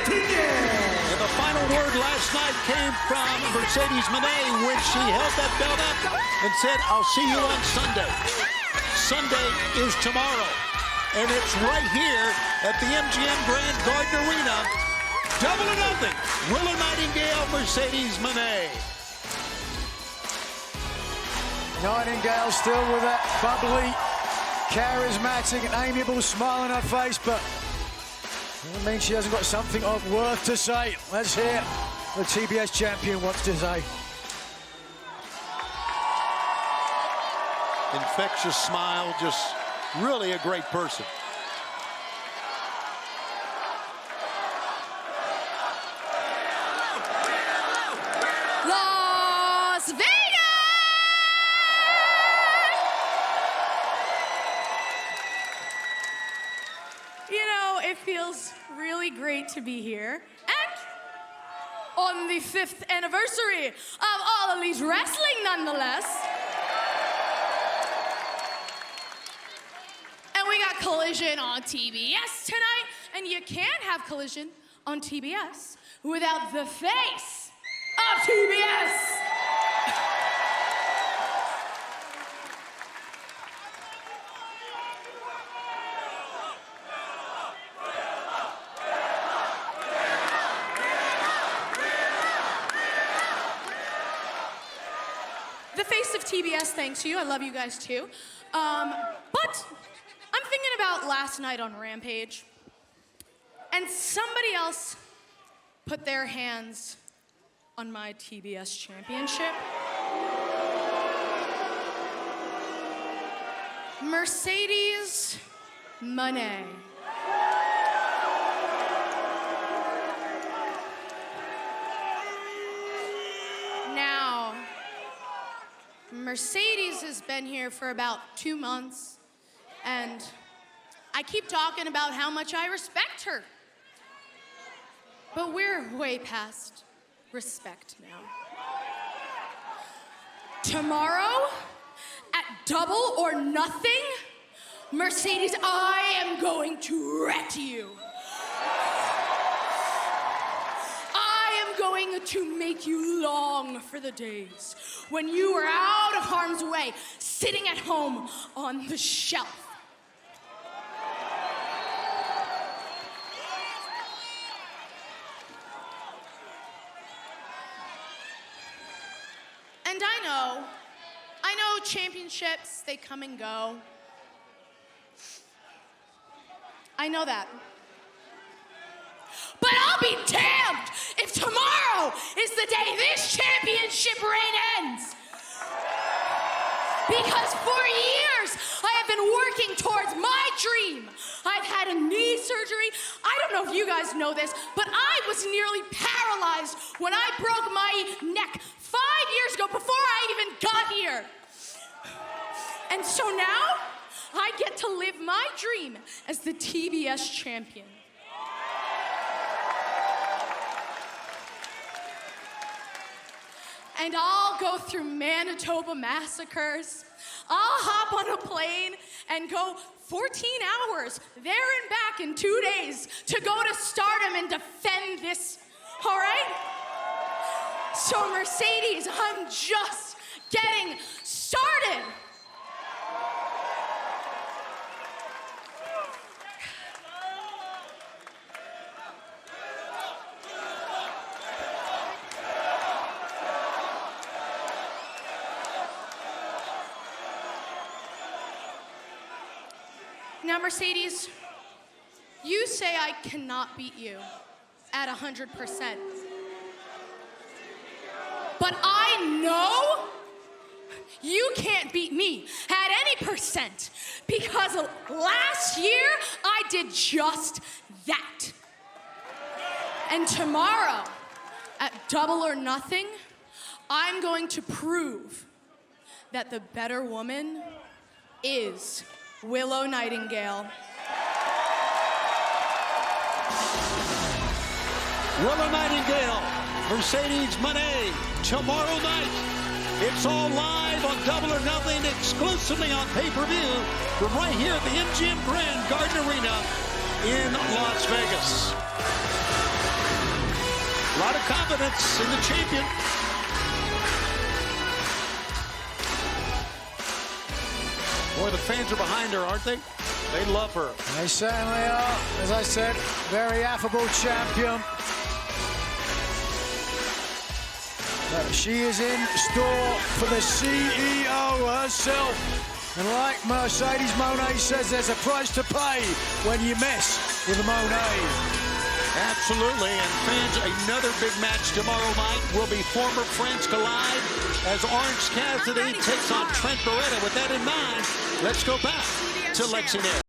Nightingale. And the final word last night came from Mercedes Mone when she held that belt up and said, "I'll see you on Sunday." Sunday is tomorrow. And it's right here at the MGM Grand Garden Arena. Double or nothing. Willow Nightingale, Mercedes Mone. Nightingale still with that bubbly, charismatic, and amiable smile on her face, but that means she hasn't got something of worth to say. Let's hear what the TBS champion wants to say. Infectious smile, just really a great person. Las Vegas! You know, it feels really great to be here. And on the 5th anniversary of All Elite Wrestling, nonetheless. And we got Collision on TBS tonight, and you can't have Collision on TBS without the face of TBS. The face of TBS, thanks to you. I love you guys too. But I'm thinking about last night on Rampage, and somebody else put their hands on my TBS championship. Mercedes Mone. Now, Mercedes has been here for about 2 months, and I keep talking about how much I respect her. But we're way past respect now. Tomorrow, at Double or Nothing, Mercedes, I am going to wreck you. I am going to make you long for the days when you were out of harm's way, sitting at home on the shelf. And I know championships, they come and go. I know that. But I'll be damned if tomorrow is the day this championship reign ends. Because for years, I have been working towards my dream. I've had a knee surgery. I don't know if you guys know this, but I was nearly paralyzed when I broke my neck 5 years ago before I even got here. And so now, I get to live my dream as the TBS champion. And I'll go through Manitoba massacres. I'll hop on a plane and go 14 hours there and back in 2 days to go to Stardom and defend this, all right? So Mercedes, I'm just getting started. Now, Mercedes, you say I cannot beat you at 100%. But I know you can't beat me at any percent, because last year I did just that. And tomorrow at Double or Nothing, I'm going to prove that the better woman is Willow Nightingale. Willow Nightingale, Mercedes Mone, tomorrow night. It's all live on Double or Nothing, exclusively on pay-per-view from right here at the MGM Grand Garden Arena in Las Vegas. confidence in the champion. Boy, the fans are behind her, aren't they? They love her. They certainly are. As I said, very affable champion. But she is in store for the CEO herself. And like Mercedes Mone says, there's a price to pay when you mess with the Mone. Absolutely, and fans, another big match tomorrow night will be former friends collide as Orange Cassidy takes on Trent Beretta. With that in mind, let's go back to Lexington.